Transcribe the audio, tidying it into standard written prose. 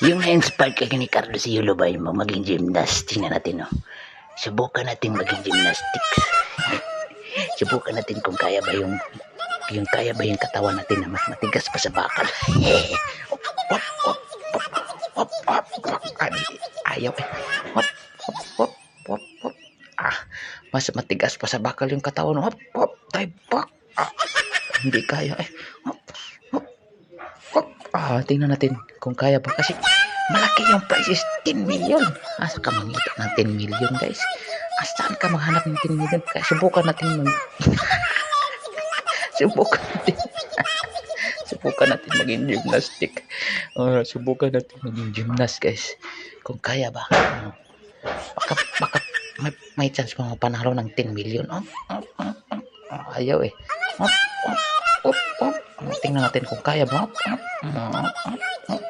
Yung na-inspired kay ni Carlos Yulo ba yung maging gymnast? Tingnan natin, no? Subukan natin maging gymnastics. Subukan natin kung kaya ba yung kaya ba yung katawan natin na mas matigas pa sa bakal. Hop, hop, hop, hop, hop, hop. Ayaw eh. Hop, hop, hop, hop, hop. Mas matigas pa sa bakal yung katawan. Hop, hop, dive back. Hindi kaya eh. Hop, hop, hop. Tingnan natin kung kaya ba kasi malaki yung price is 10 million. Asa ka mangita ng 10 million, guys? Saan ka maghanap ng 10 million? Kaya subukan natin subukan natin maging gymnastic. Subukan natin maging gymnast, guys. Kung kaya ba. Baka may chance pa mapanalo ng 10 million. Ayaw eh. Tingnan natin kung kaya ba.